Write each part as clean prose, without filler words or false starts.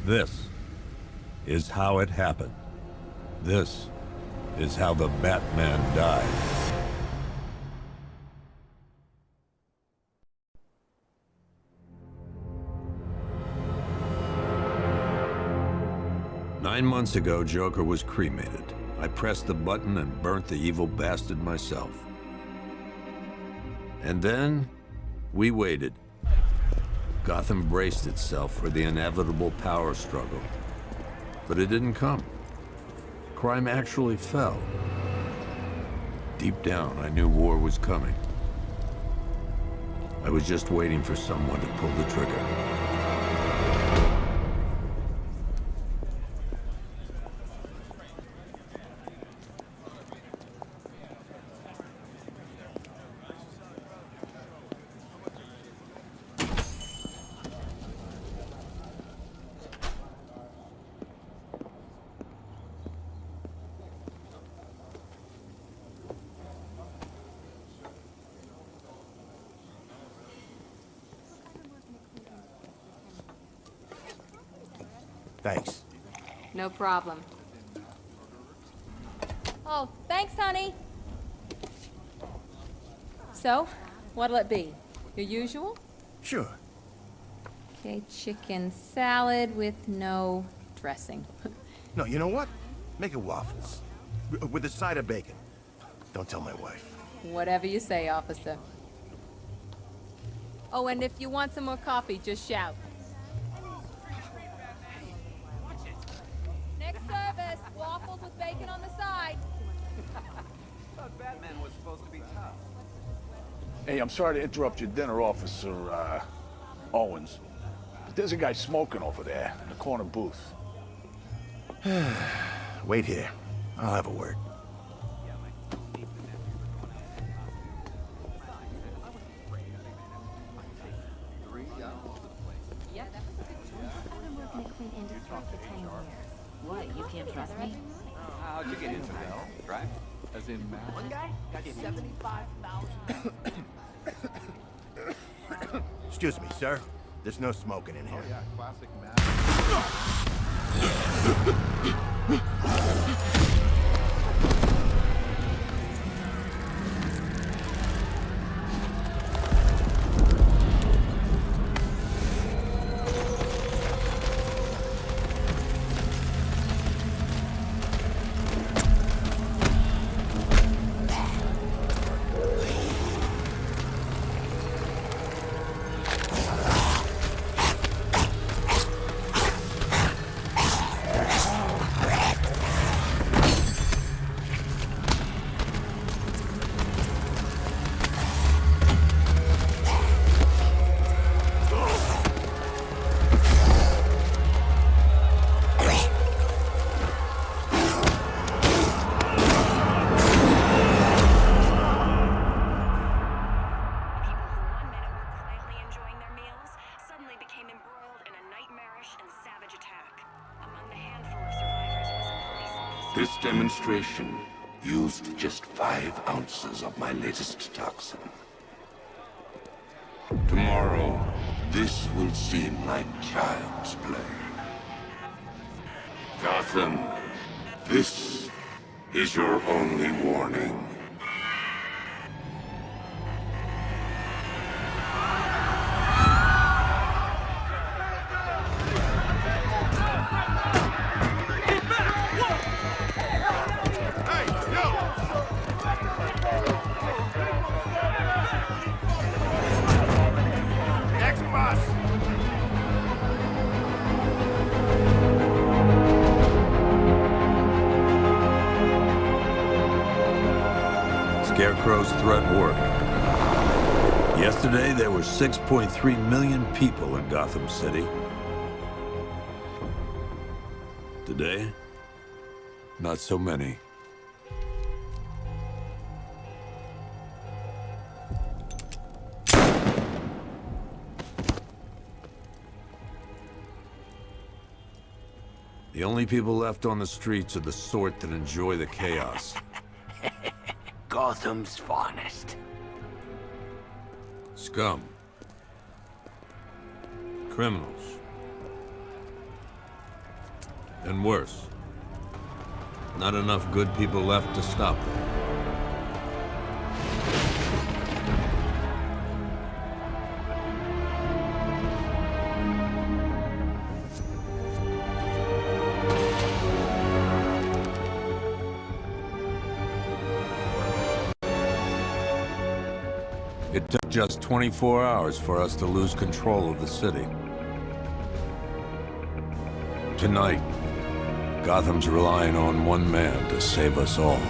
This is how it happened. This is how the Batman died. Nine months ago, Joker was cremated. I pressed the button and burnt the evil bastard myself. And then, we waited. Gotham braced itself for the inevitable power struggle. But it didn't come. Crime actually fell. Deep down, I knew war was coming. I was just waiting for someone to pull the trigger. Thanks. No problem. Oh, thanks, honey. So, what'll it be? Your usual? Sure. Okay, chicken salad with no dressing. No, you know what? Make it waffles. With a side of bacon. Don't tell my wife. Whatever you say, officer. Oh, and if you want some more coffee, just shout. Next service, waffles with bacon on the side. Thought Batman was supposed to be tough. Hey, I'm sorry to interrupt your dinner, Officer, Owens. But there's a guy smoking over there in the corner booth. Wait here. I'll have a word. What, you can't trust me? How'd you get into that? Right? As in math? One guy got 75,000. Excuse me, sir. There's no smoking in here. Oh yeah, classic math. This demonstration used just 5 ounces of my latest toxin. Tomorrow, this will seem like child's play. Gotham, this is your only warning. Scarecrow's threat worked. Yesterday, there were 6.3 million people in Gotham City. Today, not so many. The only people left on the streets are the sort that enjoy the chaos. Gotham's finest. Scum. Criminals. And worse. Not enough good people left to stop them. It took just 24 hours for us to lose control of the city. Tonight, Gotham's relying on one man to save us all.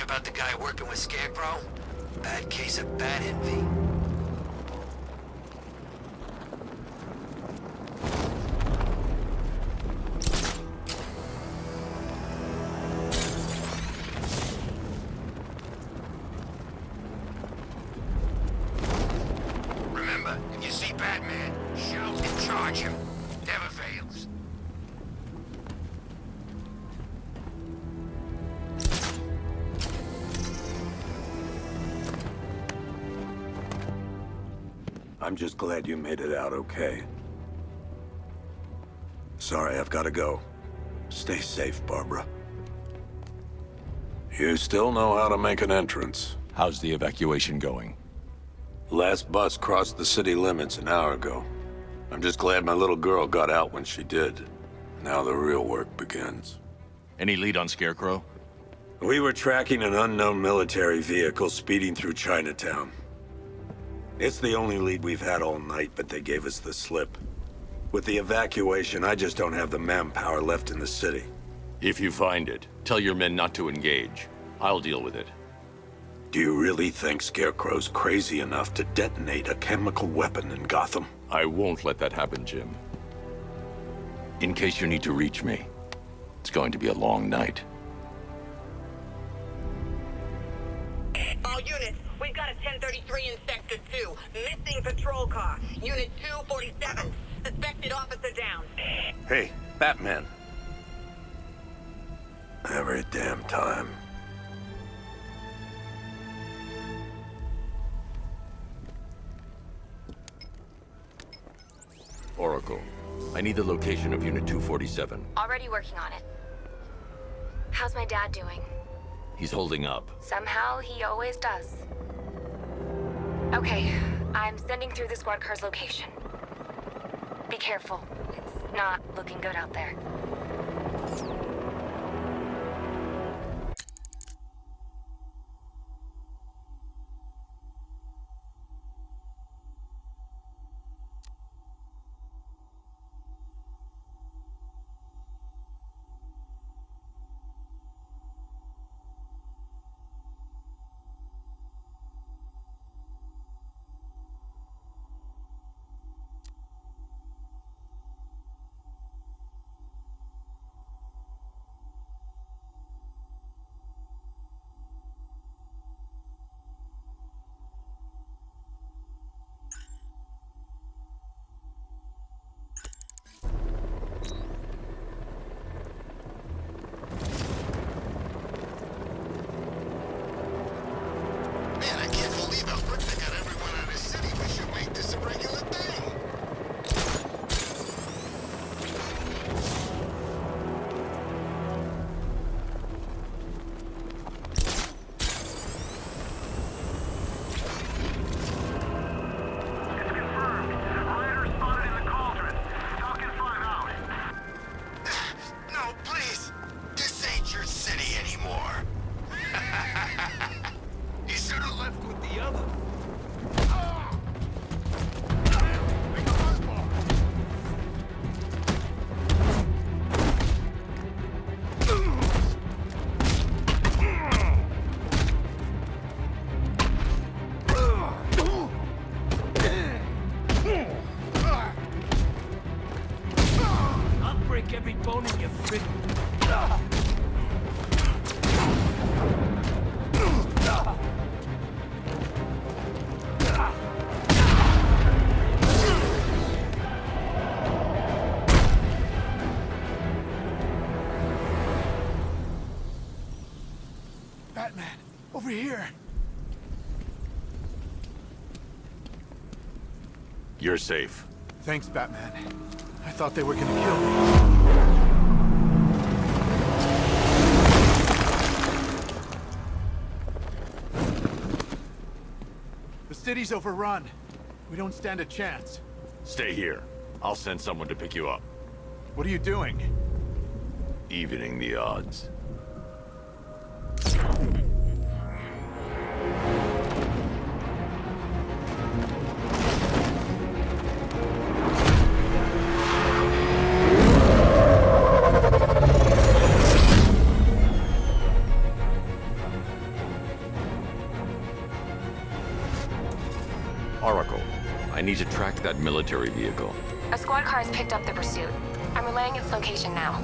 About the guy working with Scarecrow? Bad case of bad envy. Remember, if you see Batman, shout and charge him. Never fails. I'm just glad you made it out okay. Sorry, I've got to go. Stay safe, Barbara. You still know how to make an entrance. How's the evacuation going? Last bus crossed the city limits an hour ago. I'm just glad my little girl got out when she did. Now the real work begins. Any lead on Scarecrow? We were tracking an unknown military vehicle speeding through Chinatown. It's the only lead we've had all night, but they gave us the slip. With the evacuation, I just don't have the manpower left in the city. If you find it, tell your men not to engage. I'll deal with it. Do you really think Scarecrow's crazy enough to detonate a chemical weapon in Gotham? I won't let that happen, Jim. In case you need to reach me, it's going to be a long night. All units, we've got a 1033 in Sector 2. Missing patrol car. Unit 247. Suspected officer down. Hey, Batman. Every damn time. Oracle, I need the location of Unit 247. Already working on it. How's my dad doing? He's holding up. Somehow, he always does. Okay, I'm sending through the squad car's location. Be careful. It's not looking good out there. Over here. You're safe. Thanks, Batman. I thought they were gonna kill me. The city's overrun. We don't stand a chance. Stay here. I'll send someone to pick you up. What are you doing? Evening the odds. Oracle, I need to track that military vehicle. A squad car has picked up the pursuit. I'm relaying its location now.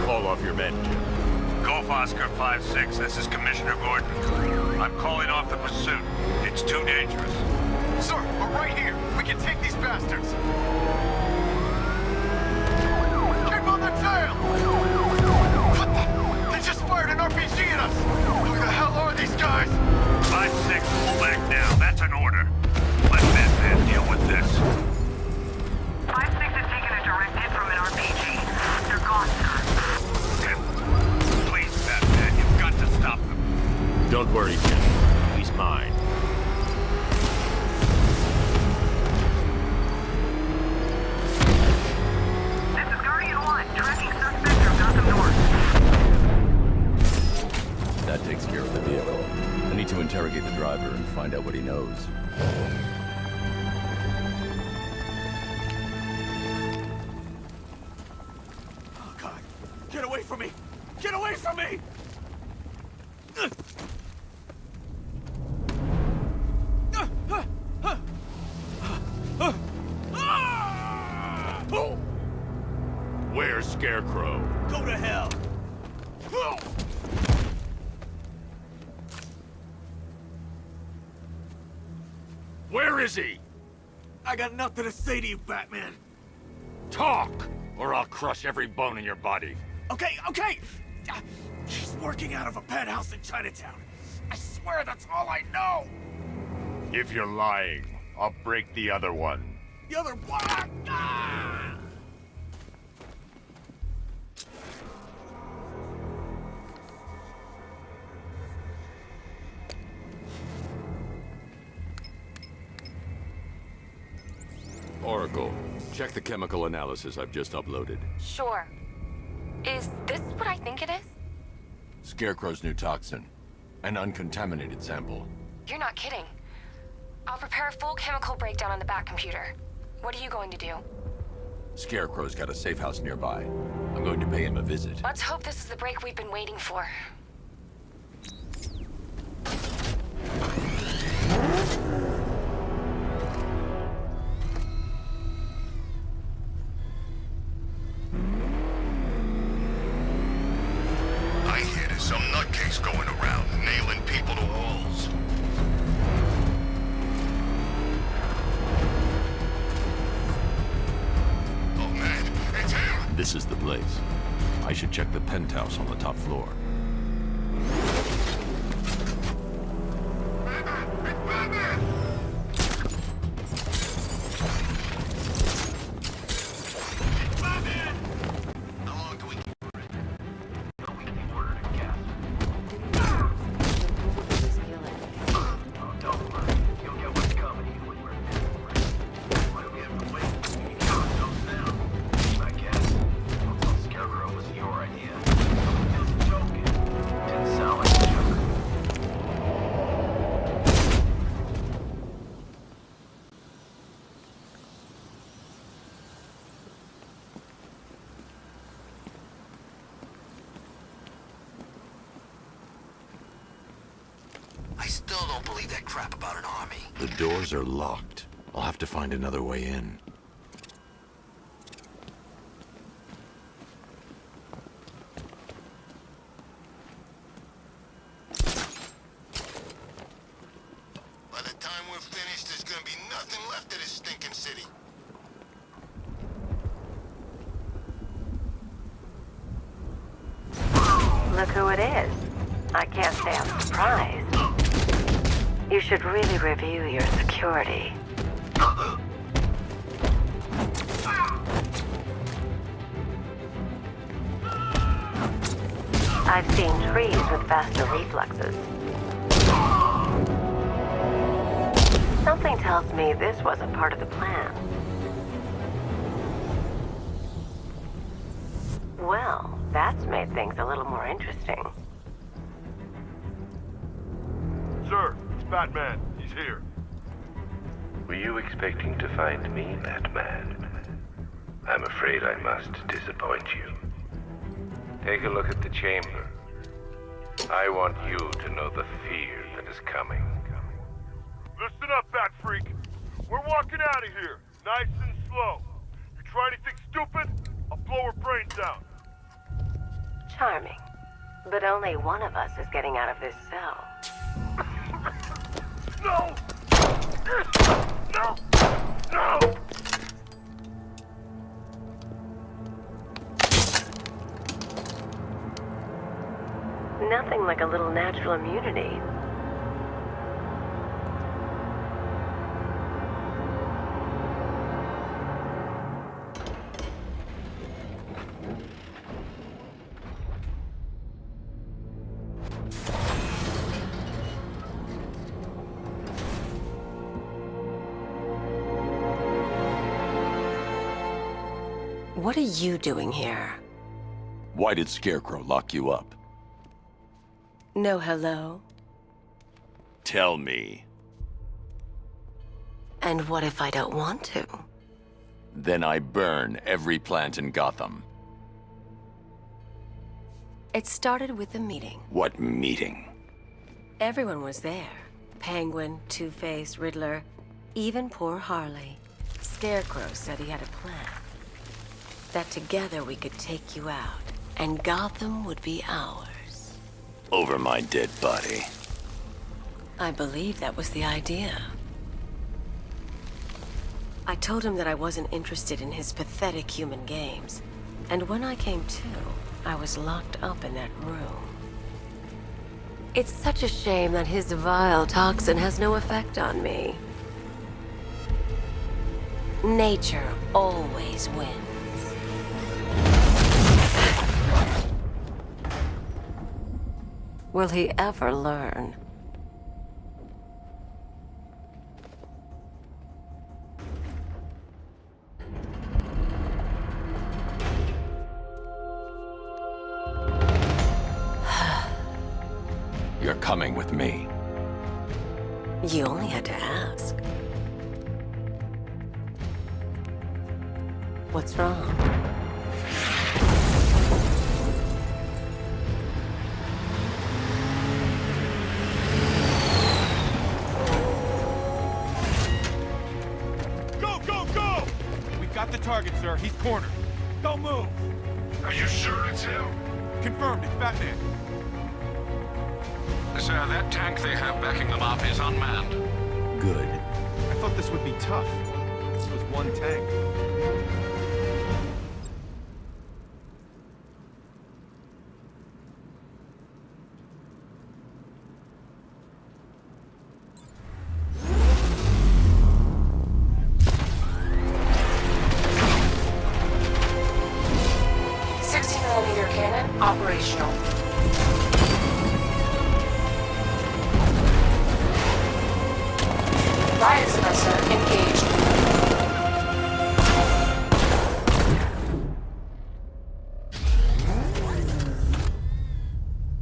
Call off your men, Jim. Golf Oscar 5-6, this is Commissioner Gordon. I'm calling off the pursuit. It's too dangerous. Sir, we're right here. We can take these bastards. Keep on the tail! What the? They just fired an RPG at us! Who the hell are these guys? 5-6, pull back now. That's an order. Let Batman deal with this. 5-6 has taken a direct hit from an RPG. They're gone, sir. Please, Batman, you've got to stop them. Don't worry, Jim. He's mine. This is Guardian 1, tracking suspect from Gotham North. That takes care of the vehicle. I need to interrogate the driver and find out what he knows. Oh, God. Get away from me! Get away from me! Where's Scarecrow? Go to hell! Where is he? I got nothing to say to you, Batman. Talk, or I'll crush every bone in your body. Okay, okay! She's working out of a penthouse in Chinatown. I swear that's all I know! If you're lying, I'll break the other one. The other one! Ah! Oracle, check the chemical analysis I've just uploaded. Sure. Is this what I think it is? Scarecrow's new toxin. An uncontaminated sample. You're not kidding. I'll prepare a full chemical breakdown on the back computer. What are you going to do? Scarecrow's got a safe house nearby. I'm going to pay him a visit. Let's hope this is the break we've been waiting for. I hear there's some nutcase going around, nailing people to walls. Oh man, it's him! This is the place. I should check the penthouse on the top floor. Batman! It's Batman! It's Batman! How long do we keep I still don't believe that crap about an army. The doors are locked. I'll have to find another way in. By the time we're finished, there's gonna be nothing left of this this stinking city. Look who it is. I can't say I'm surprised. You should really review your security. I've seen trees with faster reflexes. Something tells me this wasn't part of the plan. Well, that's made things a little more interesting. Sir, it's Batman. He's here. Were you expecting to find me, Batman? I'm afraid I must disappoint you. Take a look at the chamber. I want you to know the fear that is coming. Listen up, Bat Freak. We're walking out of here, nice and slow. You try anything stupid, I'll blow her brains out. Charming. But only one of us is getting out of this cell. No! No! No! Nothing like a little natural immunity. What are you doing here? Why did Scarecrow lock you up? No hello? Tell me. And what if I don't want to? Then I burn every plant in Gotham. It started with a meeting. What meeting? Everyone was there. Penguin, Two-Face, Riddler, even poor Harley. Scarecrow said he had a plan. That together we could take you out, and Gotham would be ours. Over my dead body. I believe that was the idea. I told him that I wasn't interested in his pathetic human games. And when I came to, I was locked up in that room. It's such a shame that his vile toxin has no effect on me. Nature always wins. Will he ever learn? You're coming with me. You only had to ask. What's wrong? Got the target, sir. He's cornered. Don't move. Are you sure it's him? Confirmed. It's Batman. Sir, that tank they have backing them up is unmanned. Good. I thought this would be tough. This was one tank. Operational. Riot suppressor engaged.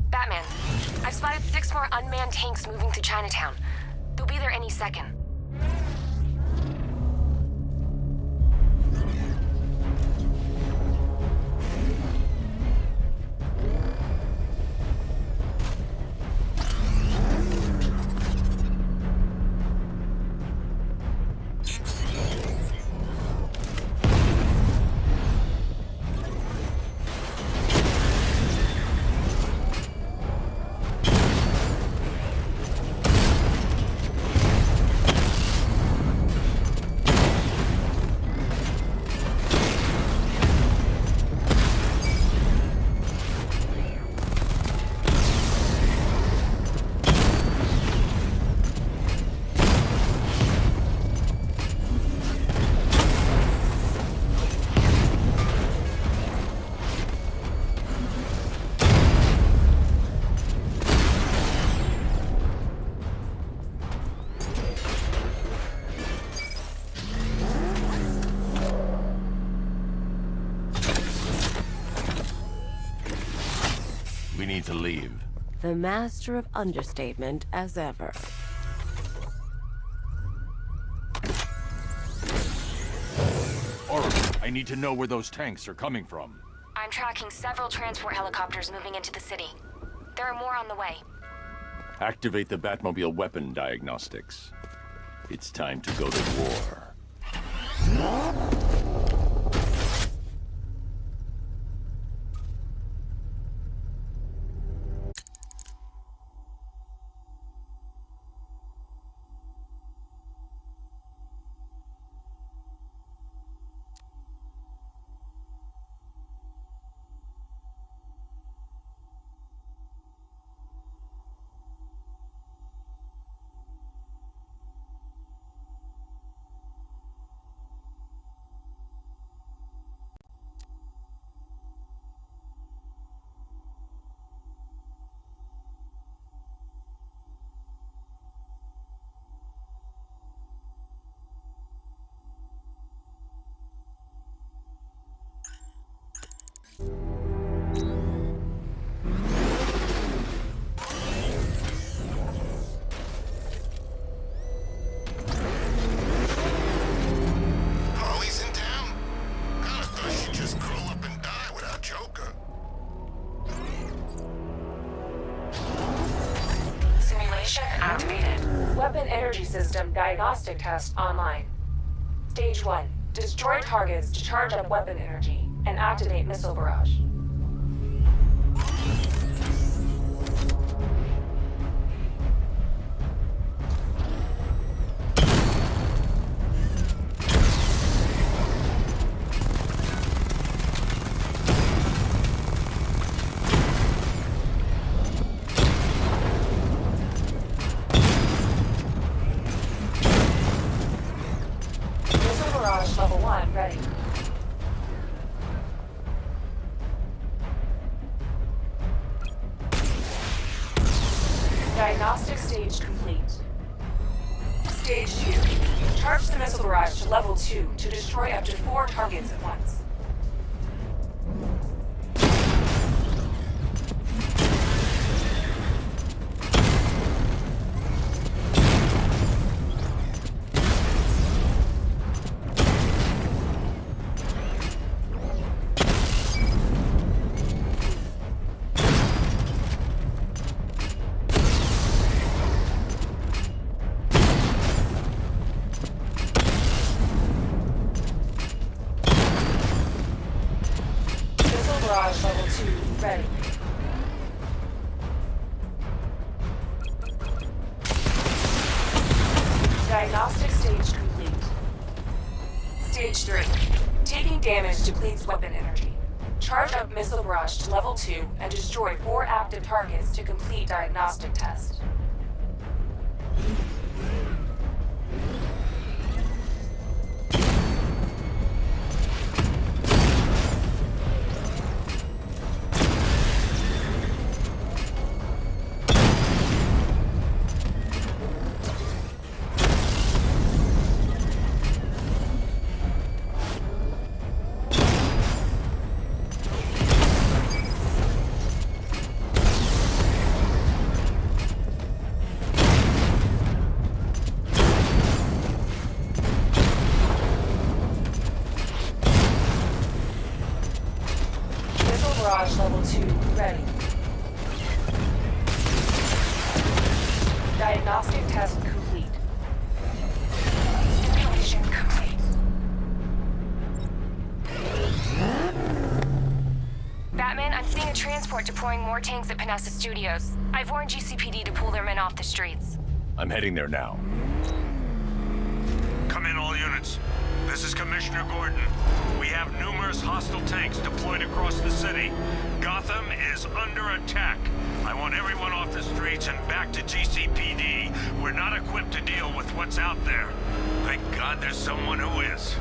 Batman, I've spotted 6 more unmanned tanks moving through Chinatown. They'll be there any second. we need to leave. The master of understatement as ever. Arkham, I need to know where those tanks are coming from. I'm tracking several transport helicopters moving into the city. There are more on the way. Activate the Batmobile weapon diagnostics. It's time to go to war. Harley's in town? God, I thought she'd just curl up and die without Joker. Simulation activated. Weapon energy system diagnostic test online. Stage 1. Destroy targets to charge up weapon energy and activate missile barrage. Missile barrage level 1 ready. Diagnostic stage complete. Stage 2. Charge the missile barrage to level 2 to destroy up to 4 targets at once. Missile barrage level 2 ready. Diagnostic stage complete. Stage 3. Taking damage depletes weapon energy. Charge up missile barrage to level 2 and destroy 4 active targets to complete diagnostic test. Missile barrage level 2 ready. Diagnostic test complete. Simulation complete. Batman, I'm seeing a transport deploying more tanks at Panessa Studios. I've warned GCPD to pull their men off the streets. I'm heading there now. Come in, all units. This is Commissioner Gordon. We have numerous hostile tanks deployed across the city. Gotham is under attack. I want everyone off the streets and back to GCPD. We're not equipped to deal with what's out there. Thank God there's someone who is.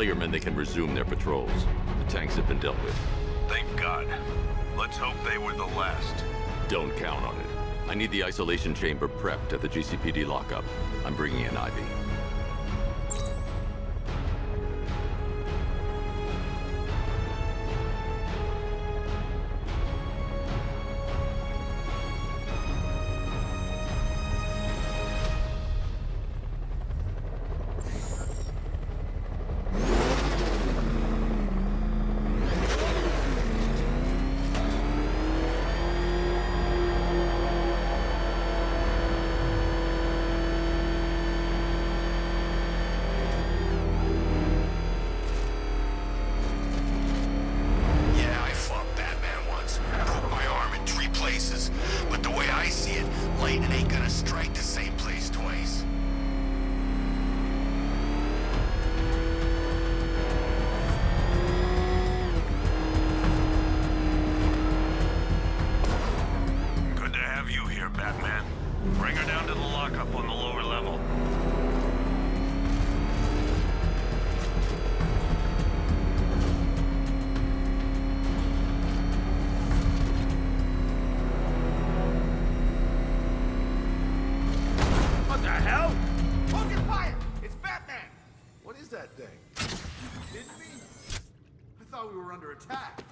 your men they can resume their patrols. The tanks have been dealt with. Thank God. Let's hope they were the last. Don't count on it. I need the isolation chamber prepped at the GCPD lockup. I'm bringing in Ivy. Bring her down to the lockup on the lower level. What the hell? Hold your fire! It's Batman! What is that thing? You kidding me? I thought we were under attack.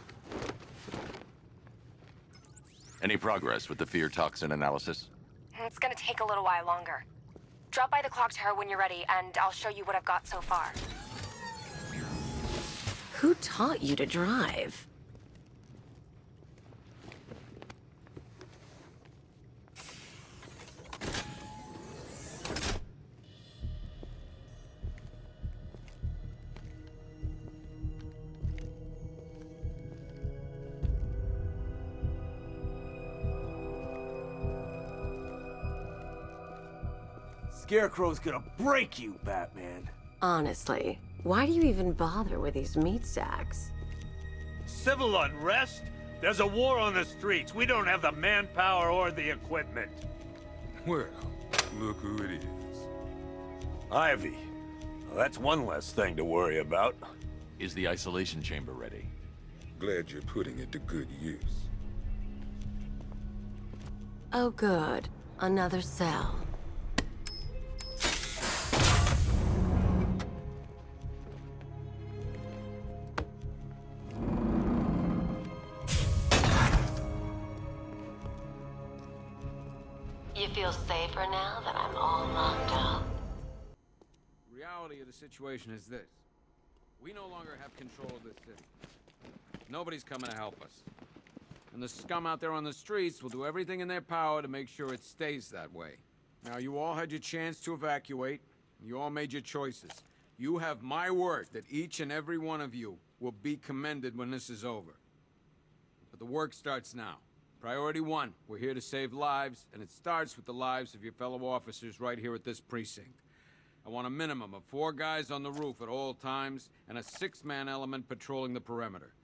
Any progress with the fear toxin analysis? It's gonna take a little while longer. Drop by the clock tower when you're ready, and I'll show you what I've got so far. Who taught you to drive? Scarecrow's gonna break you, Batman. Honestly, why do you even bother with these meat sacks? Civil unrest? There's a war on the streets. We don't have the manpower or the equipment. Well, look who it is. Ivy. Well, that's one less thing to worry about. Is the isolation chamber ready? Glad you're putting it to good use. Oh good, another cell. You feel safer now that I'm all locked up? Reality of the situation is this. We no longer have control of this city. Nobody's coming to help us. And the scum out there on the streets will do everything in their power to make sure it stays that way. Now, you all had your chance to evacuate. You all made your choices. You have my word that each and every one of you will be commended when this is over. But the work starts now. Priority 1, we're here to save lives, and it starts with the lives of your fellow officers right here at this precinct. I want a minimum of 4 guys on the roof at all times, and a 6-man element patrolling the perimeter.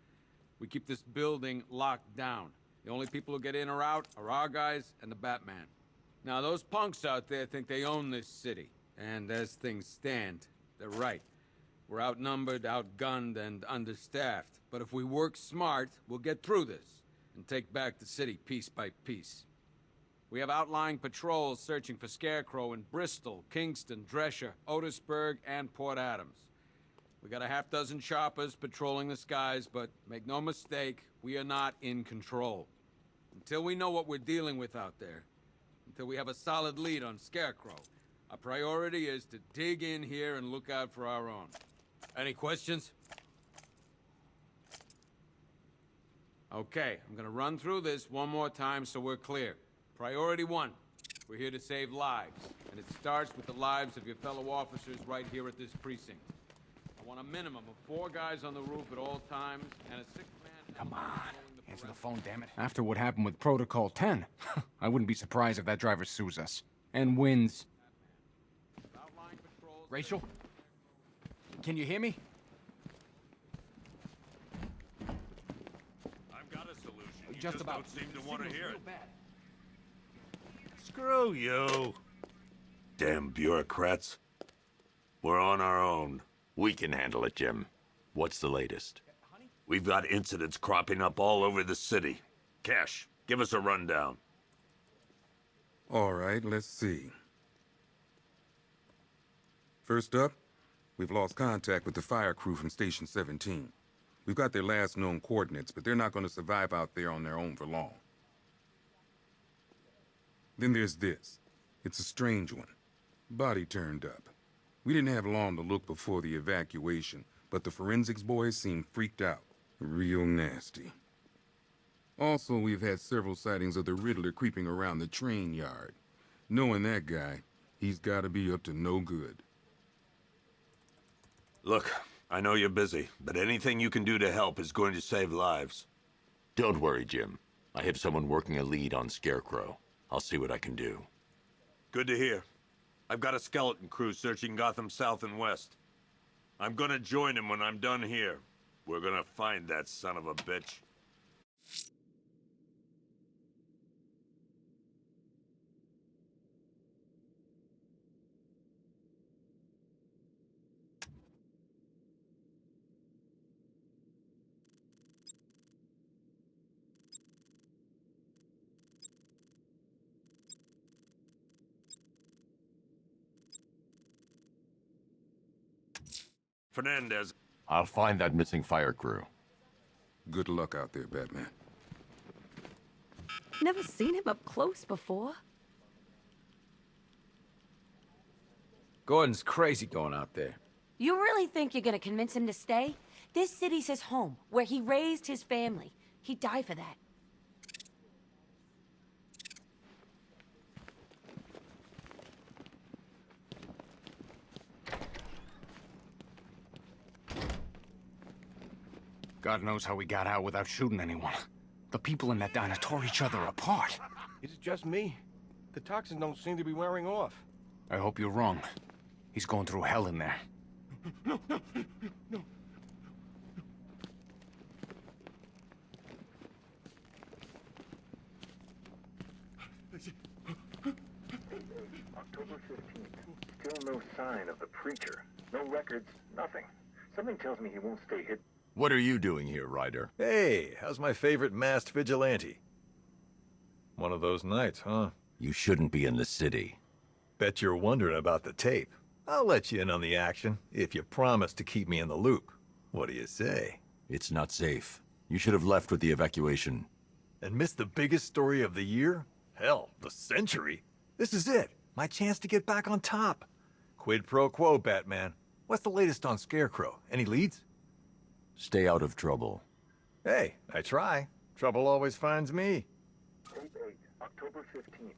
We keep this building locked down. The only people who get in or out are our guys and the Batman. Now, those punks out there think they own this city, and as things stand, they're right. We're outnumbered, outgunned, and understaffed. But if we work smart, we'll get through this and take back the city piece by piece. We have outlying patrols searching for Scarecrow in Bristol, Kingston, Drescher, Otisburg, and Port Adams. We got a half-dozen choppers patrolling the skies, but make no mistake, we are not in control. Until we know what we're dealing with out there, until we have a solid lead on Scarecrow, our priority is to dig in here and look out for our own. Any questions? Okay, I'm gonna run through this one more time so we're clear. Priority 1, we're here to save lives, and it starts with the lives of your fellow officers right here at this precinct. I want a minimum of 4 guys on the roof at all times, and a 6-man... Come on, answer the phone, damn it. After what happened with Protocol 10, I wouldn't be surprised if that driver sues us. And wins. Rachel? Can you hear me? I've got a solution. You Just about. don't seem to want to hear it. Bad. Screw you. Damn bureaucrats. We're on our own. We can handle it, Jim. What's the latest? We've got incidents cropping up all over the city. Cash, give us a rundown. All right, let's see. First up, we've lost contact with the fire crew from Station 17. We've got their last known coordinates, but they're not going to survive out there on their own for long. Then there's this. It's a strange one. Body turned up. We didn't have long to look before the evacuation, but the forensics boys seemed freaked out. Real nasty. Also, we've had several sightings of the Riddler creeping around the train yard. Knowing that guy, he's got to be up to no good. Look, I know you're busy, but anything you can do to help is going to save lives. Don't worry, Jim. I have someone working a lead on Scarecrow. I'll see what I can do. Good to hear. I've got a skeleton crew searching Gotham South and West. I'm gonna join him when I'm done here. We're gonna find that son of a bitch. Fernandez. I'll find that missing fire crew. Good luck out there, Batman. Never seen him up close before. Gordon's crazy going out there. You really think you're gonna convince him to stay? This city's his home, where he raised his family. He'd die for that. God knows how we got out without shooting anyone. The people in that diner tore each other apart. Is it just me? The toxins don't seem to be wearing off. I hope you're wrong. He's going through hell in there. No. October 15th. Still no sign of the preacher. No records, nothing. Something tells me he won't stay hidden. What are you doing here, Ryder? Hey, how's my favorite masked vigilante? One of those nights, huh? You shouldn't be in the city. Bet you're wondering about the tape. I'll let you in on the action, if you promise to keep me in the loop. What do you say? It's not safe. You should have left with the evacuation. And missed the biggest story of the year? Hell, the century. This is it. My chance to get back on top. Quid pro quo, Batman. What's the latest on Scarecrow? Any leads? Stay out of trouble. Hey, I try. Trouble always finds me. Tape 8, October 15th.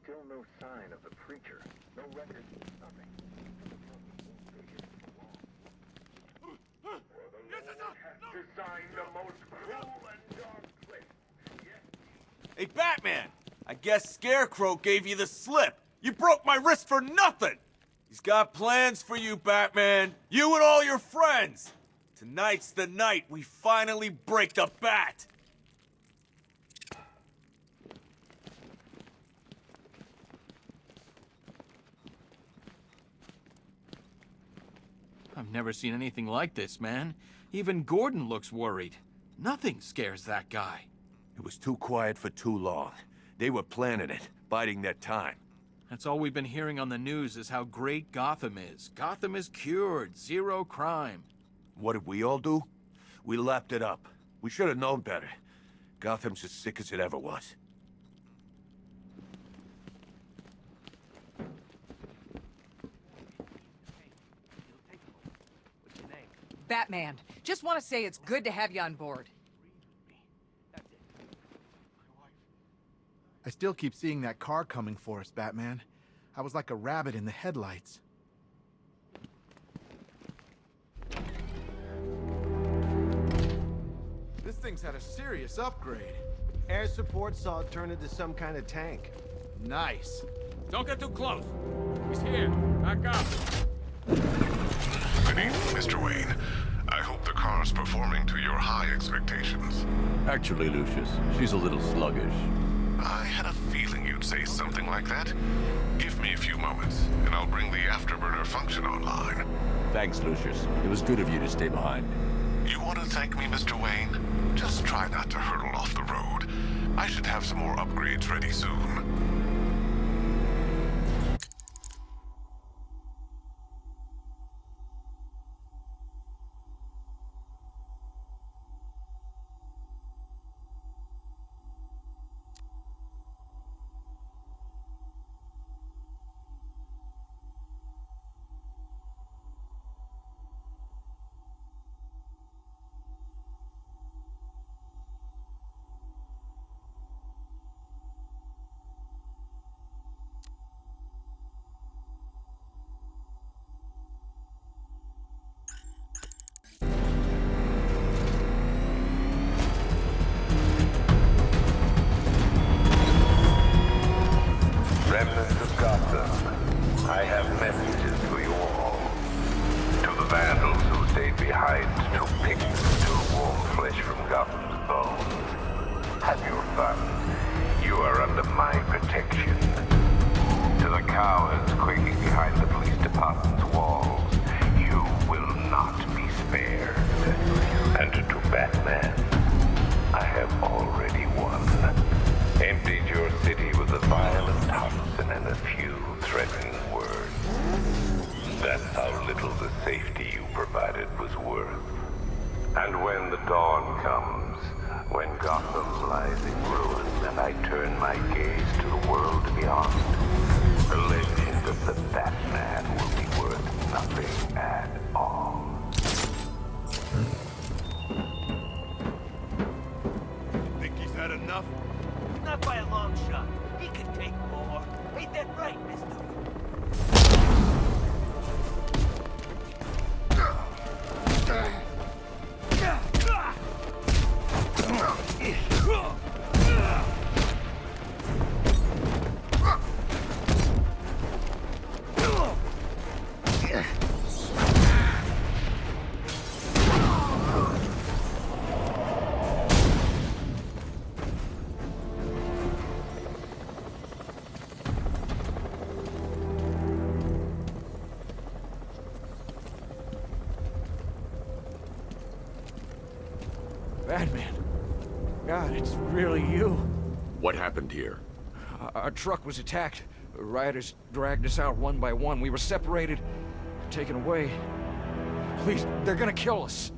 Still no sign of the preacher. No record, nothing. Designed the most cruel and dark place. Hey, Batman! I guess Scarecrow gave you the slip. You broke my wrist for nothing! He's got plans for you, Batman. You and all your friends. Tonight's the night we finally break the bat. I've never seen anything like this, man. Even Gordon looks worried. Nothing scares that guy. It was too quiet for too long. They were planning it, biding their time. That's all we've been hearing on the news is how great Gotham is. Gotham is cured, zero crime. What did we all do? We lapped it up. We should have known better. Gotham's as sick as it ever was. Batman, just want to say it's good to have you on board. still keep seeing that car coming for us, Batman. I was like a rabbit in the headlights. This thing's had a serious upgrade. Air support saw it turn into some kind of tank. Nice. Don't get too close. He's here. Back up. Good evening, Mr. Wayne. I hope the car's performing to your high expectations. Actually, Lucius, she's a little sluggish. I had a feeling you'd say something like that. Give me a few moments, and I'll bring the afterburner function online. Thanks, Lucius. It was good of you to stay behind. You want to thank me, Mr. Wayne? Just try not to hurtle off the road. I should have some more upgrades ready soon. Remnants of Gotham, I have messages for you all. To the vandals who stayed behind to pick the still warm flesh from Gotham's bones, have your fun. You are under my protection. To the cowards quaking behind the police department's walls, you will not be spared. And to Batman, I have already won. Emptied your city with a violent Hudson and a few threatening words. That's how little the safety you provided was worth. And when the dawn comes, when Gotham lies in ruins and I turn my gaze to the world beyond, the legend of the Batman will be worth nothing at all. Think he's had enough? Not by a long shot. He can take more. Ain't that right, mister? Batman. God, it's really you. What happened here? Our truck was attacked. Rioters dragged us out one by one. We were separated, taken away. Please, they're gonna kill us.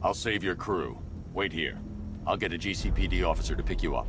I'll save your crew. Wait here. I'll get a GCPD officer to pick you up.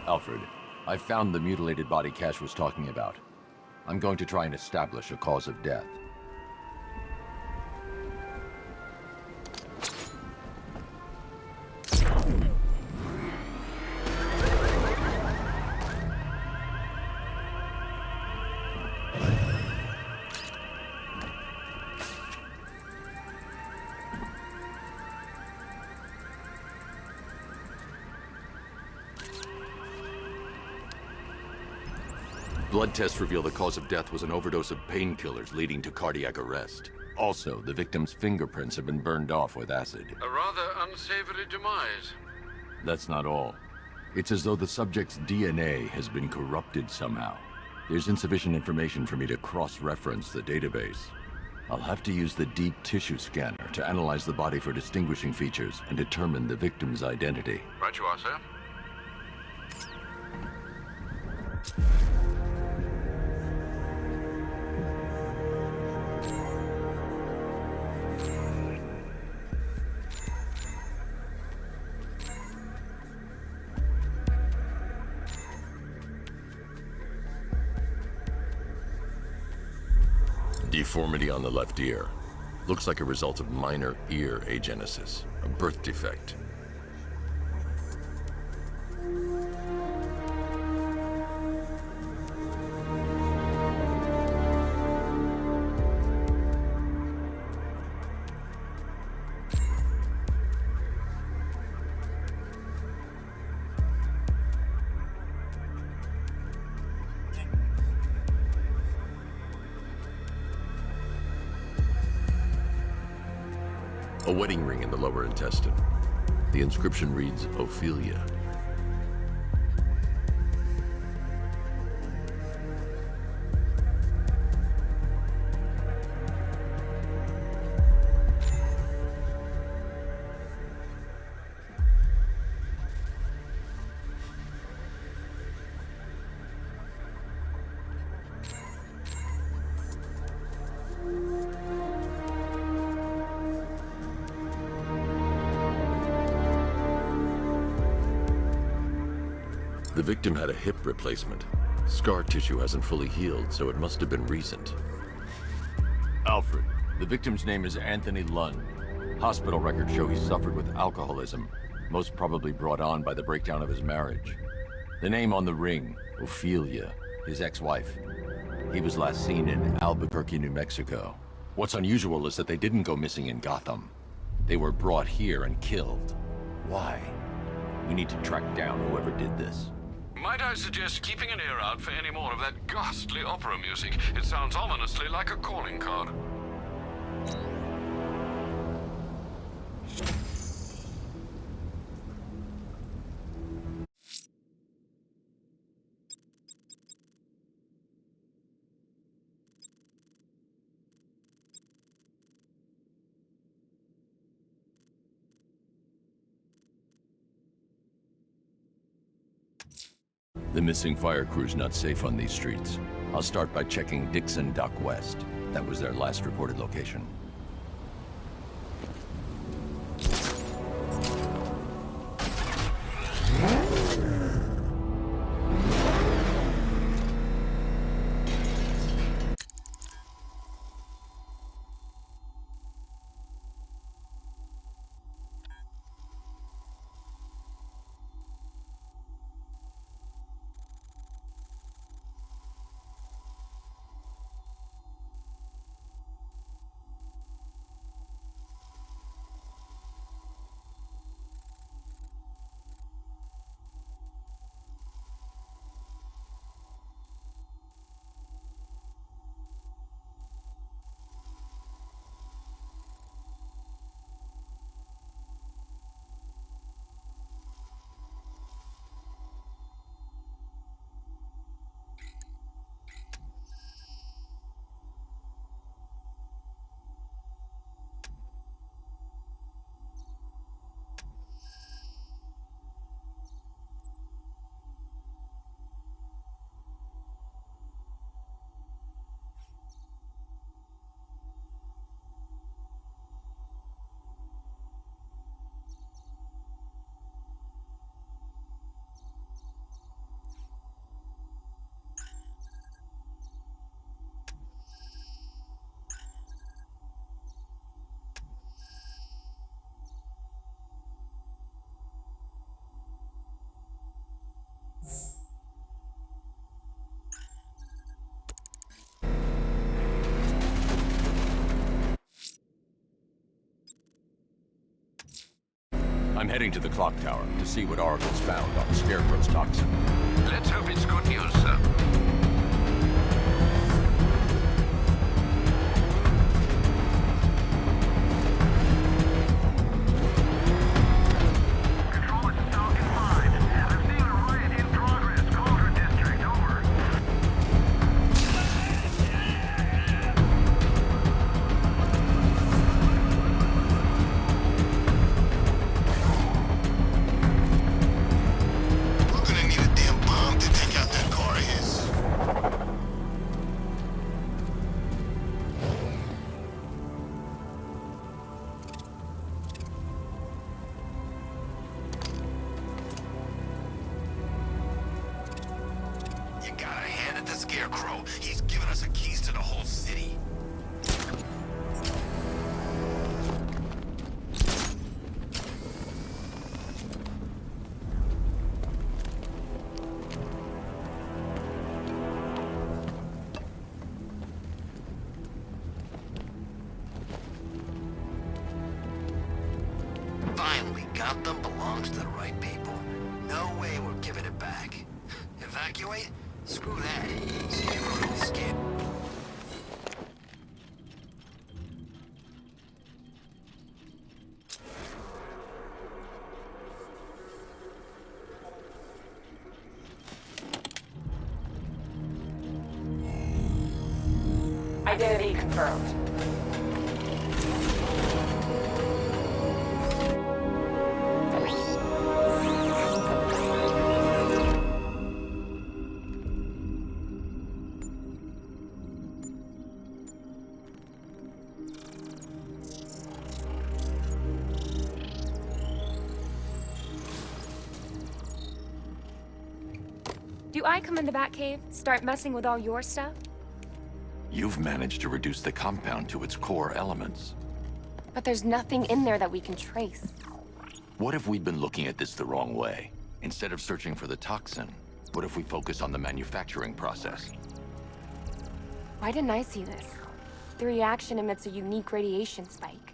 Alfred, I found the mutilated body Cash was talking about. I'm going to try and establish a cause of death. Blood tests reveal the cause of death was an overdose of painkillers leading to cardiac arrest. Also, the victim's fingerprints have been burned off with acid. A rather unsavory demise. That's not all. It's as though the subject's DNA has been corrupted somehow. There's insufficient information for me to cross-reference the database. I'll have to use the deep tissue scanner to analyze the body for distinguishing features and determine the victim's identity. Right you are, sir. Deformity on the left ear. Looks like a result of minor ear agenesis, a birth defect. A wedding ring in the lower intestine. The inscription reads, Ophelia. The victim had a hip replacement. Scar tissue hasn't fully healed, so it must have been recent. Alfred, the victim's name is Anthony Lund. Hospital records show he suffered with alcoholism, most probably brought on by the breakdown of his marriage. The name on the ring, Ophelia, his ex-wife. He was last seen in Albuquerque, New Mexico. What's unusual is that they didn't go missing in Gotham. They were brought here and killed. Why? We need to track down whoever did this. Might I suggest keeping an ear out for any more of that ghastly opera music? It sounds ominously like a calling card. The missing fire crew's not safe on these streets. I'll start by checking Dixon Dock West. That was their last reported location. I'm heading to the clock tower to see what Oracle's found on Scarecrow's toxin. Let's hope it's good news, sir. Scarecrow. He's given us the keys to the whole city. Finally, Gotham belongs to the right people. No way we're giving it back. Evacuate? Screw that. Scarecrow don't skip. Identity confirmed. Do I come in the Batcave, start messing with all your stuff? You've managed to reduce the compound to its core elements. But there's nothing in there that we can trace. What if we'd been looking at this the wrong way? Instead of searching for the toxin, what if we focus on the manufacturing process? Why didn't I see this? The reaction emits a unique radiation spike.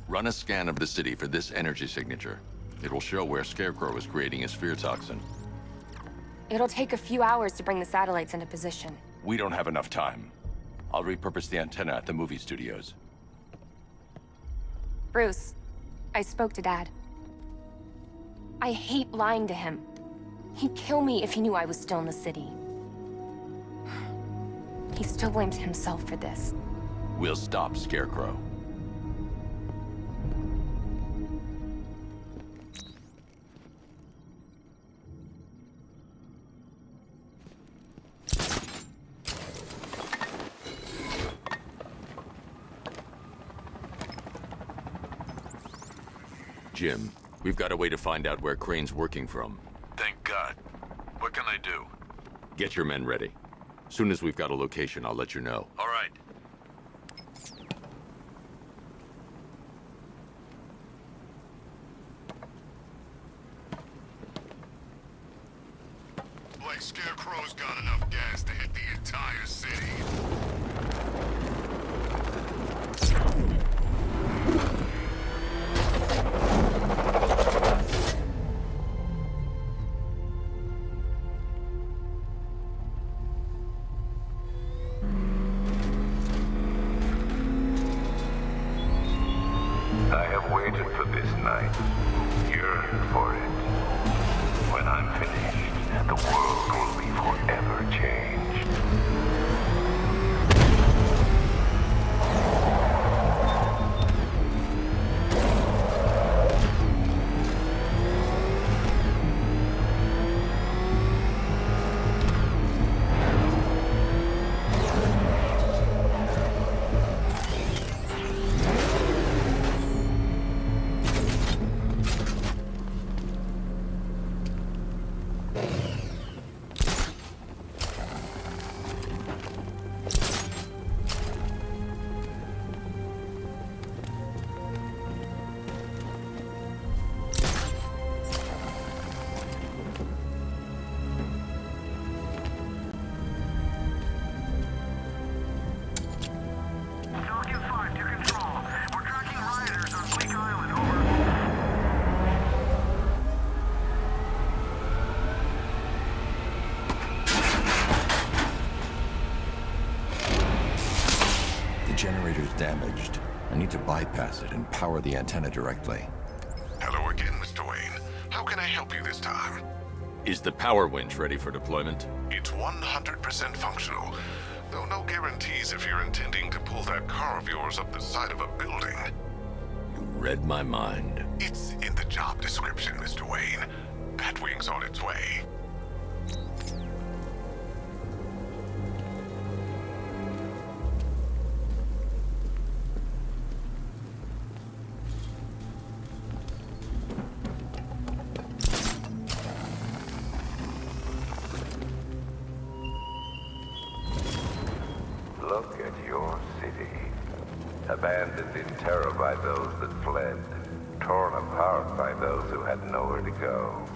Run a scan of the city for this energy signature. It will show where Scarecrow is creating his fear toxin. It'll take a few hours to bring the satellites into position. We don't have enough time. I'll repurpose the antenna at the movie studios. Bruce, I spoke to Dad. I hate lying to him. He'd kill me if he knew I was still in the city. He still blames himself for this. We'll stop Scarecrow. Jim, we've got a way to find out where Crane's working from. Thank God. What can I do? Get your men ready. Soon as we've got a location, I'll let you know. All right. Like Scarecrow's got enough gas to hit the entire city. I have waited for this night, yearned for it. When I'm finished, the world will be forever changed. bypass it and power the antenna directly. Hello again, Mr. Wayne. How can I help you this time? Is the power winch ready for deployment? It's 100% functional, though no guarantees if you're intending to pull that car of yours up the side of a building. You read my mind. It's in the job description, Mr. Wayne. Batwing's on its way. Look at your city. Abandoned in terror by those that fled. Torn apart by those who had nowhere to go.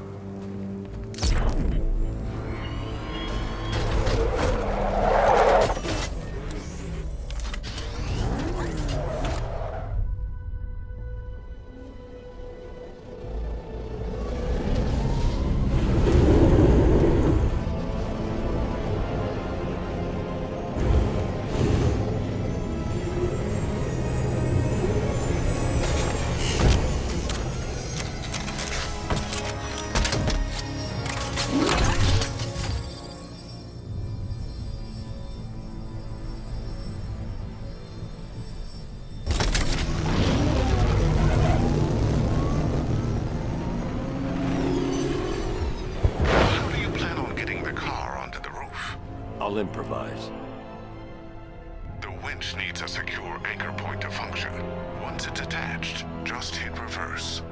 I'll improvise. The winch needs a secure anchor point to function. Once it's attached, just hit reverse.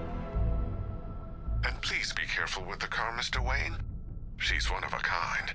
And please be careful with the car, Mr. Wayne. She's one of a kind.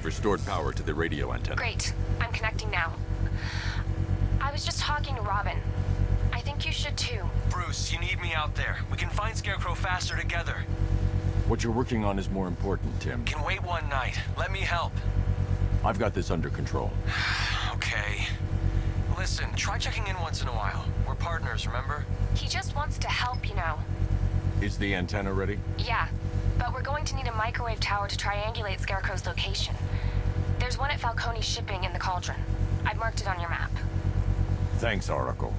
I've restored power to the radio antenna. Great. I'm connecting now. I was just talking to Robin. I think you should too. Bruce, you need me out there. We can find Scarecrow faster together. What you're working on is more important, Tim. Can wait one night. Let me help. I've got this under control. Okay. Listen, try checking in once in a while. We're partners, remember? He just wants to help, you know. Is the antenna ready? Yeah, but we're going to need a microwave tower to triangulate Scarecrow's location. There's one at Falcone's shipping in the Cauldron. I've marked it on your map. Thanks, Oracle.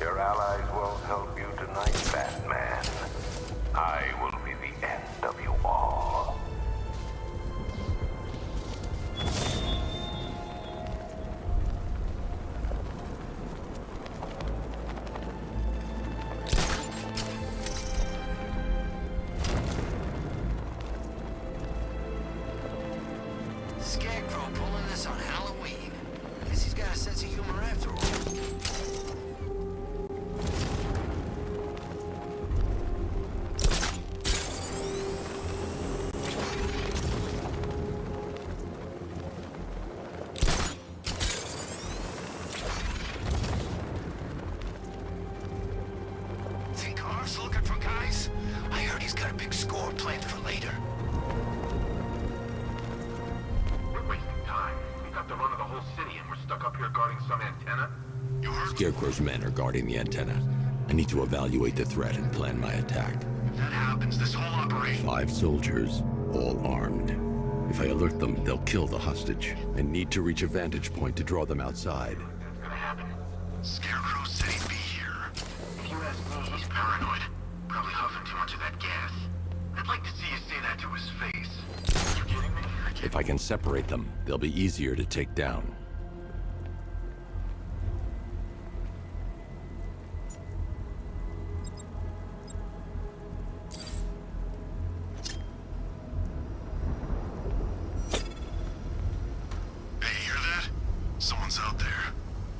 Your allies won't help you tonight, Batman. I will be the end of you all. Scarecrow pulling this on Halloween. Guess he's got a sense of humor after all. Think Harv's looking for guys? I heard he's got a big score planned for later. We're wasting time. We got the run of the whole city and we're stuck up here guarding some antenna. You heard? Scarecrow's men are guarding the antenna. I need to evaluate the threat and plan my attack. That happens, this whole operation. 5 soldiers, all armed. If I alert them, they'll kill the hostage. I need to reach a vantage point to draw them outside. That's gonna happen. Scarecrow said he'd be here. If you ask me, he's paranoid. Probably huffing too much of that gas. I'd like to see you say that to his face. You kidding me? If I can separate them, they'll be easier to take down. Hey, you hear that? Someone's out there.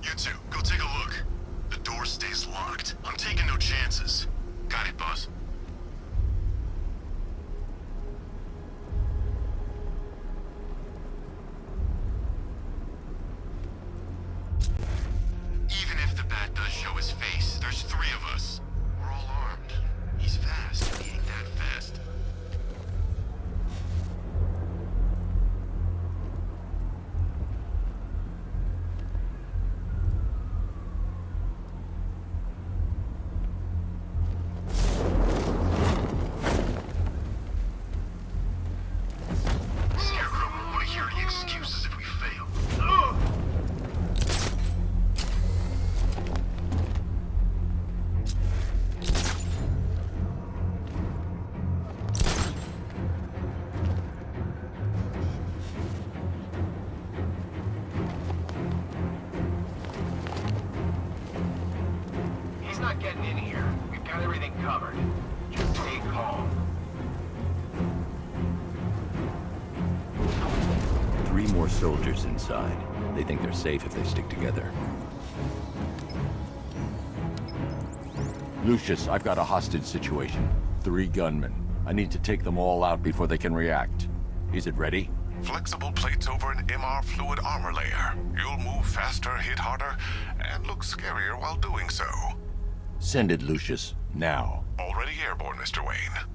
You two, go take a look. The door stays locked. I'm taking no chances. Got it, boss. Even if the bat does show his face, there's 3 of us. We're all armed. He's fast. He ain't that fast. Scarecrow won't want to hear any excuses if we fail. Ugh! 3 more soldiers inside. They think they're safe if they stick together. Lucius, I've got a hostage situation. 3 gunmen. I need to take them all out before they can react. Is it ready? Flexible plates over an MR fluid armor layer. You'll move faster, hit harder, and look scarier while doing so. Send it, Lucius. Now. Already airborne, Mr. Wayne.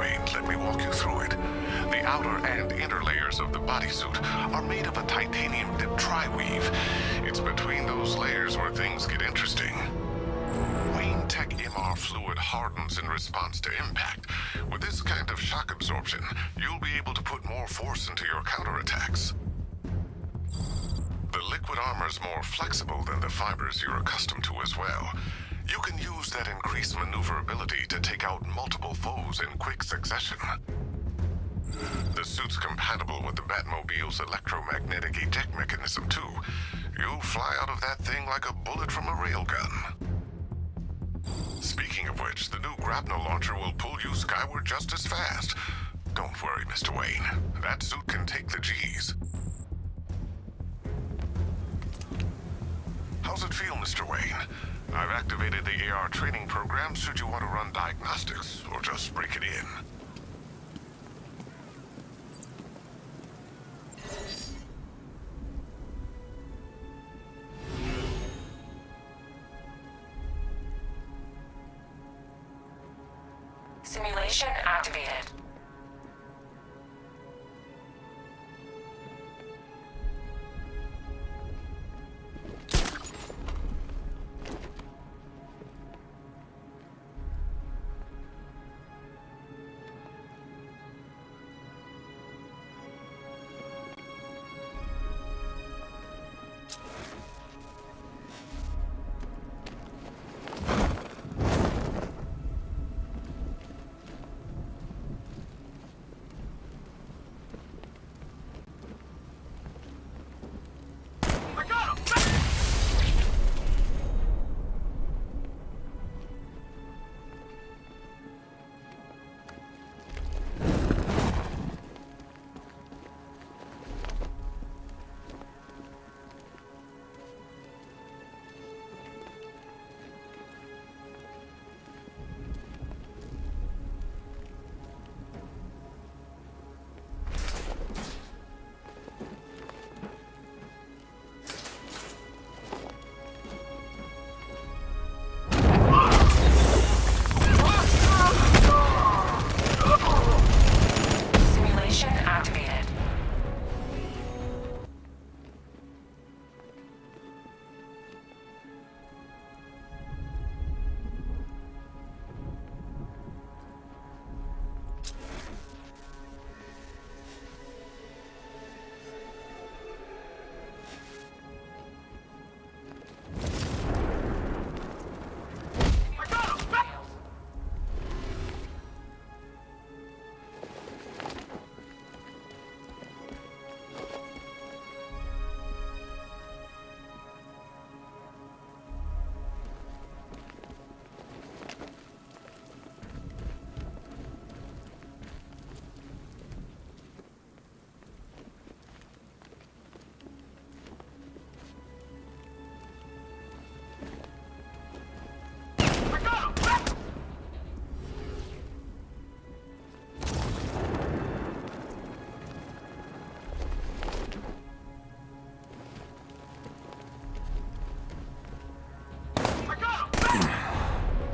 Wayne, let me walk you through it. The outer and inner layers of the bodysuit are made of a titanium-dipped tri-weave. It's between those layers where things get interesting. Wayne Tech MR fluid hardens in response to impact. With this kind of shock absorption, you'll be able to put more force into your counterattacks. The liquid armor's more flexible than the fibers you're accustomed to as well. You can use that increased maneuverability to take out multiple foes in quick succession. The suit's compatible with the Batmobile's electromagnetic eject mechanism, too. You'll fly out of that thing like a bullet from a railgun. Speaking of which, the new grapnel launcher will pull you skyward just as fast. Don't worry, Mr. Wayne. That suit can take the G's. How's it feel, Mr. Wayne? I've activated the AR training program should you want to run diagnostics, or just break it in. Simulation activated.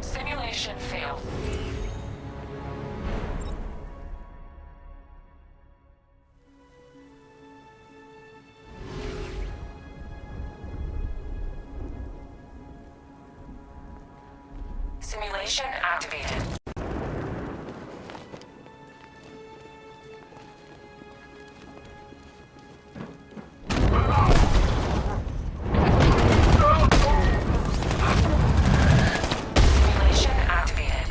Simulation failed. Simulation activated. Simulation activated.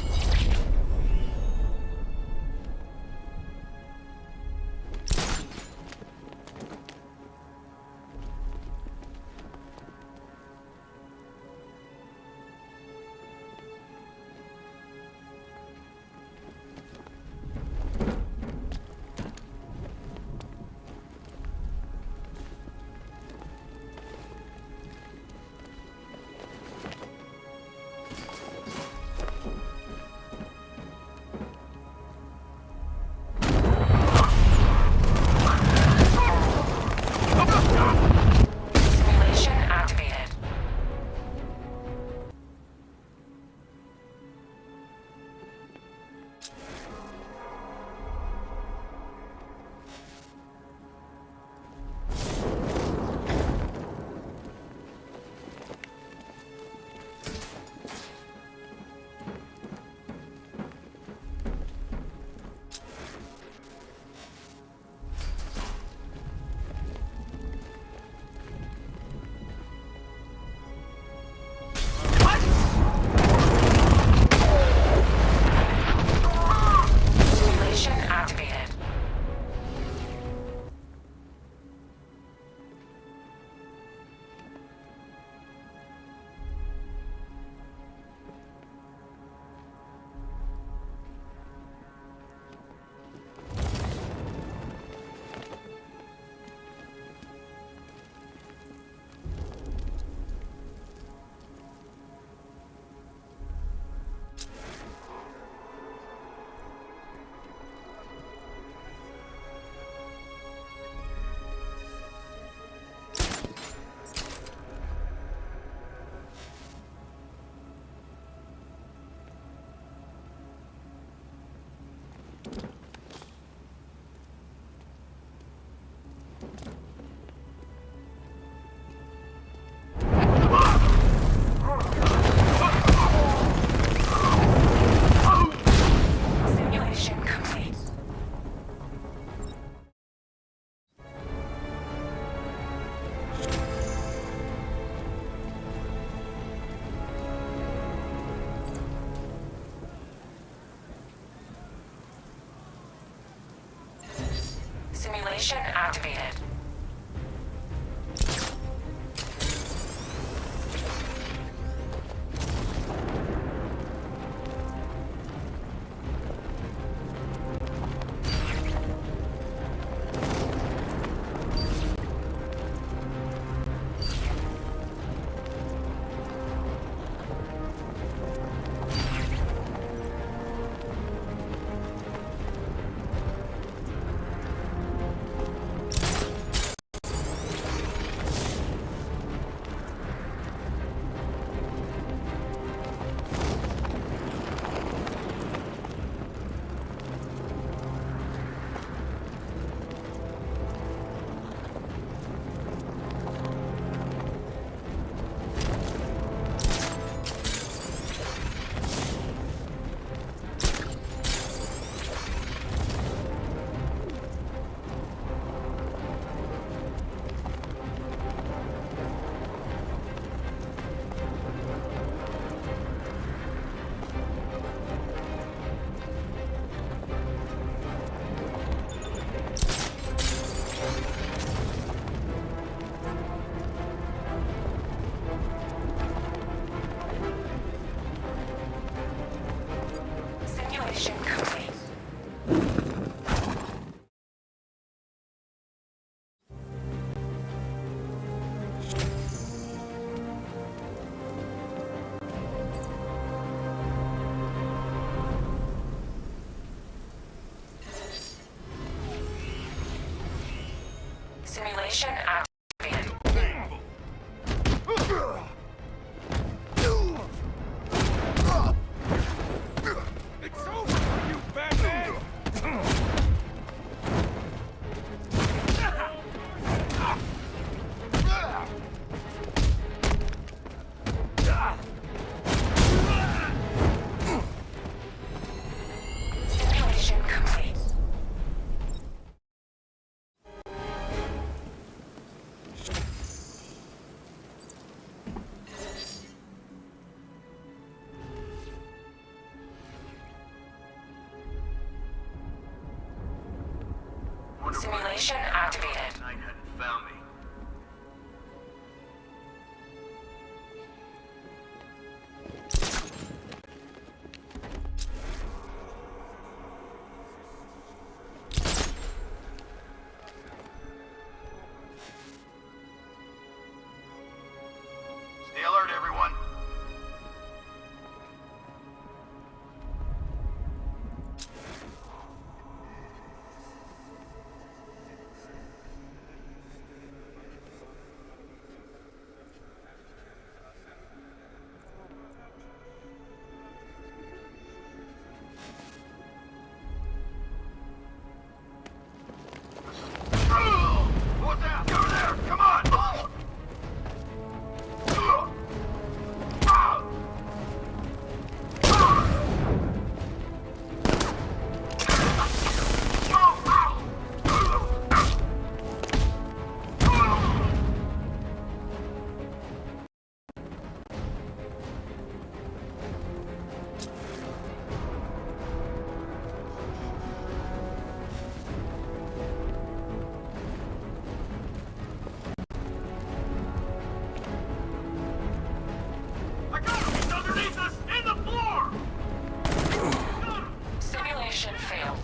activated. Simulation complete. Simulation activated. It's over for you, Batman! Simulation complete. Simulation activated. Night hadn't found me. Stay alert, everyone. What's that? Over there! Come on! I got him! He's underneath us! In the floor! Simulation failed.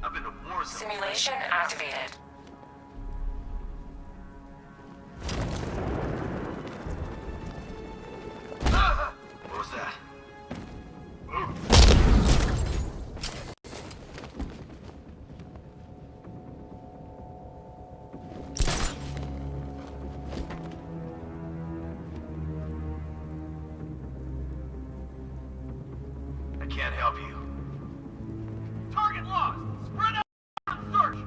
I've been to war zone. Simulation activated. What was that? I can't help you. Target lost! Spread out and search!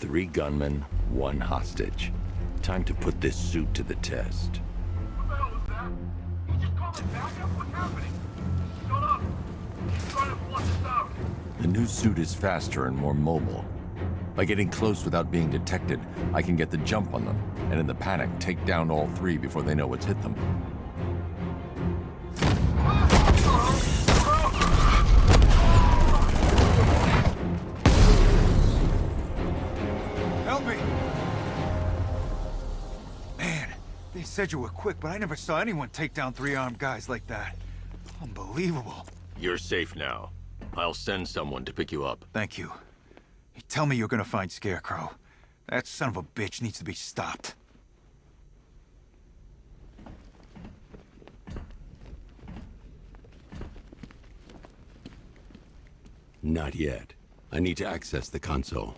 3 gunmen, 1 hostage. Time to put this suit to the test. What the hell was that? You just called it backup? What's happening? Shut up! He's trying to flush us out. The new suit is faster and more mobile. By getting close without being detected, I can get the jump on them, and in the panic, take down all 3 before they know what's hit them. Help me! Man, they said you were quick, but I never saw anyone take down 3 armed guys like that. Unbelievable. You're safe now. I'll send someone to pick you up. Thank you. You tell me you're gonna find Scarecrow. That son of a bitch needs to be stopped. Not yet. I need to access the console.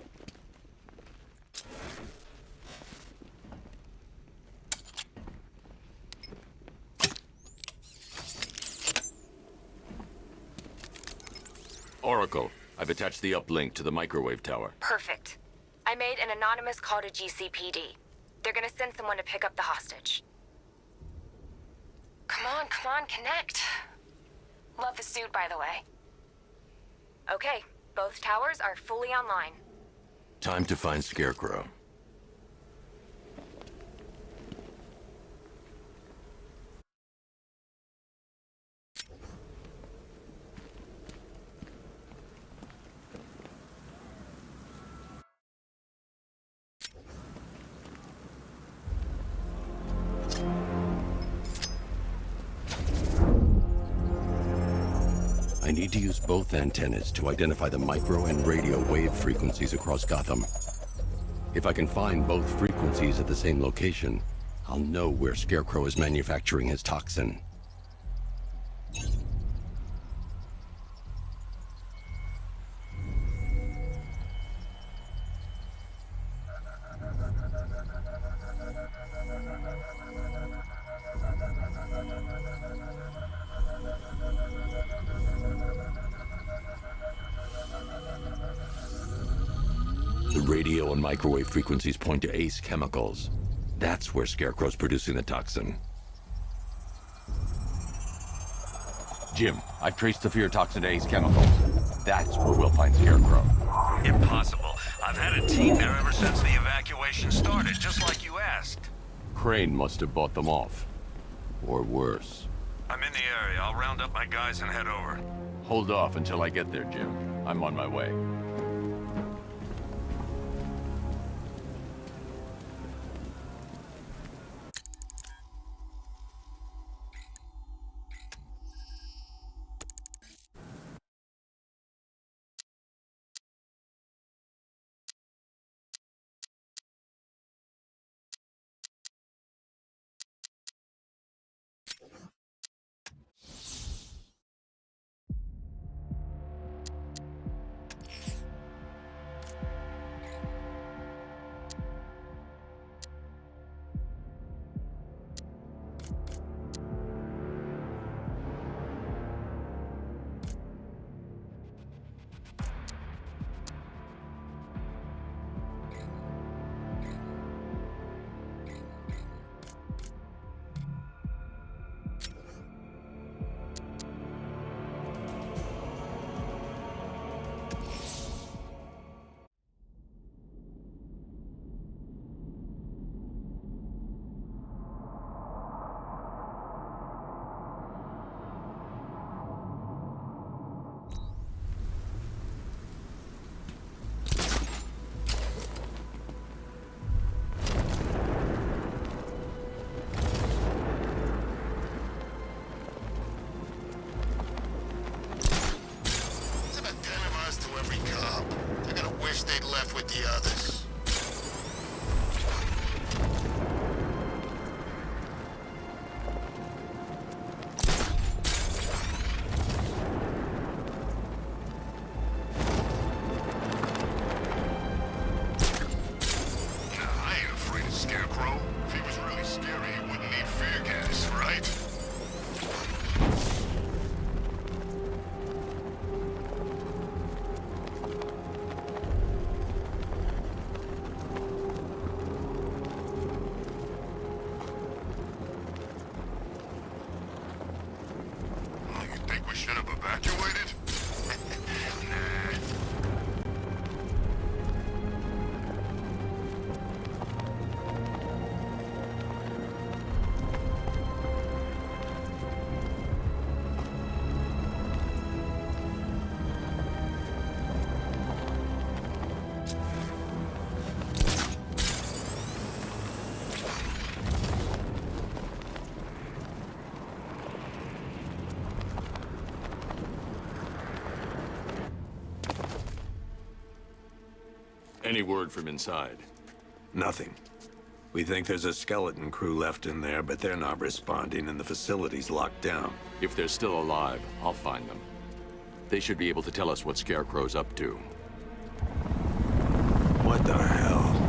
Oracle, I've attached the uplink to the microwave tower. Perfect. I made an anonymous call to GCPD. They're gonna send someone to pick up the hostage. Come on, connect. Love the suit, by the way. Okay, both towers are fully online. Time to find Scarecrow. I need to use both antennas to identify the micro and radio wave frequencies across Gotham. If I can find both frequencies at the same location, I'll know where Scarecrow is manufacturing his toxin. The radio and microwave frequencies point to Ace Chemicals. That's where Scarecrow's producing the toxin. Jim, I've traced the fear toxin to Ace Chemicals. That's where we'll find Scarecrow. Impossible. I've had a team there ever since the evacuation started, just like you asked. Crane must have bought them off. Or worse. I'm in the area. I'll round up my guys and head over. Hold off until I get there, Jim. I'm on my way. the others. I ain't afraid of Scarecrow. If he was really scary, he wouldn't need fear gas, right? Any word from inside? Nothing. We think there's a skeleton crew left in there, but they're not responding and the facility's locked down. If they're still alive, I'll find them. They should be able to tell us what Scarecrow's up to. What the hell?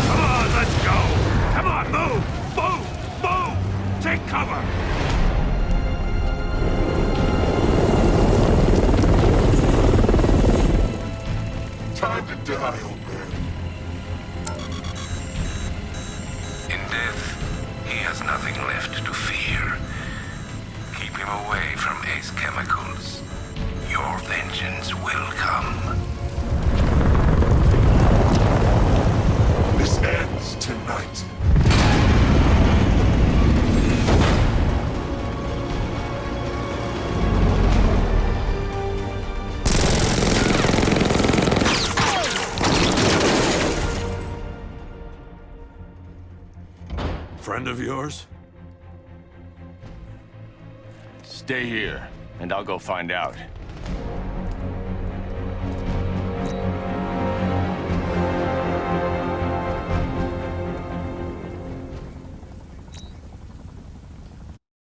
Come on, let's go! Come on, move! Move! Move! Take cover! Time to die, old man. In death, he has nothing left to fear. Keep him away from Ace Chemicals. Your vengeance will come. This ends tonight. Friend of yours? Stay here, and I'll go find out.